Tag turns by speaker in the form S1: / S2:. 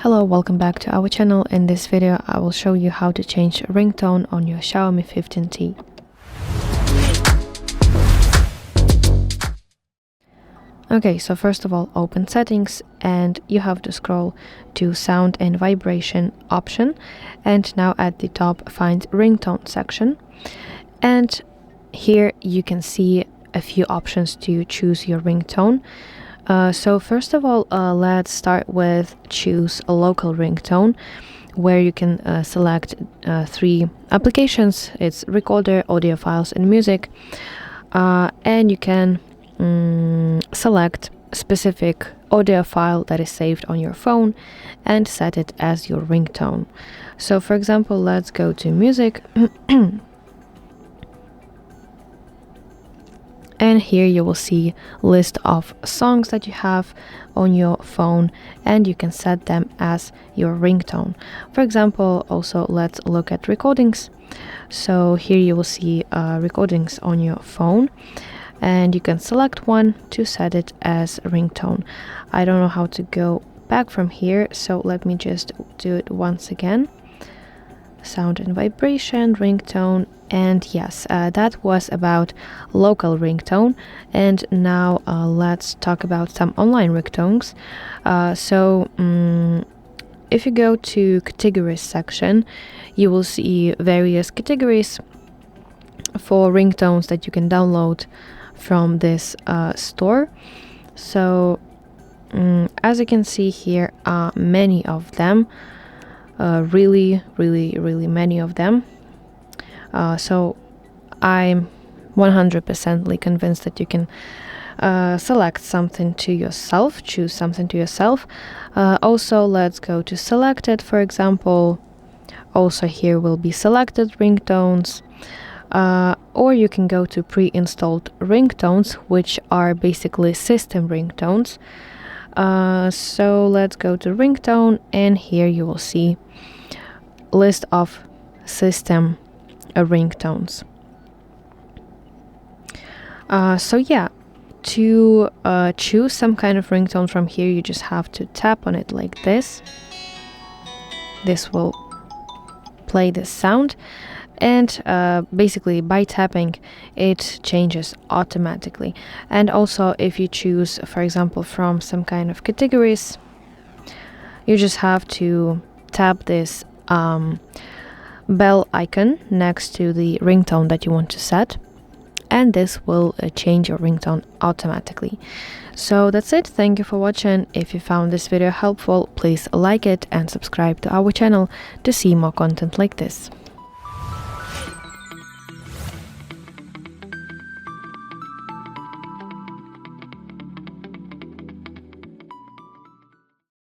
S1: Hello, welcome back to our channel. In this video I will show you how to change ringtone on your XIAOMI 15T. Okay, so first of all, open settings and you have to scroll to sound and vibration option, and now at the top find ringtone section, and here you can see a few options to choose your ringtone. So first of all, let's start with choose a local ringtone, where you can select three applications. It's recorder, audio files, and music, and you can select specific audio file that is saved on your phone and set it as your ringtone. So for example, let's go to music. And here you will see list of songs that you have on your phone, and you can set them as your ringtone. For example, also let's look at recordings. So here you will see recordings on your phone, and you can select one to set it as ringtone. I don't know how to go back from here, so let me just do it once again. Sound and vibration, ringtone, and yes, that was about local ringtone. And now let's talk about some online ringtones. If you go to categories section, you will see various categories for ringtones that you can download from this store. So as you can see, here are many of them. Really many of them. So I'm 100% convinced that you can select something to yourself, choose something to yourself. Also, let's go to selected, for example. Also here will be selected ringtones, or you can go to pre-installed ringtones, which are basically system ringtones. So let's go to ringtone, and here you will see list of system ringtones. So yeah, to choose some kind of ringtone from here, you just have to tap on it like this. This will play this sound, and basically by tapping it changes automatically. And also if you choose, for example, from some kind of categories, you just have to tap this bell icon next to the ringtone that you want to set, and this will change your ringtone automatically. So that's it. Thank you for watching. If you found this video helpful, please like it and subscribe to our channel to see more content like this.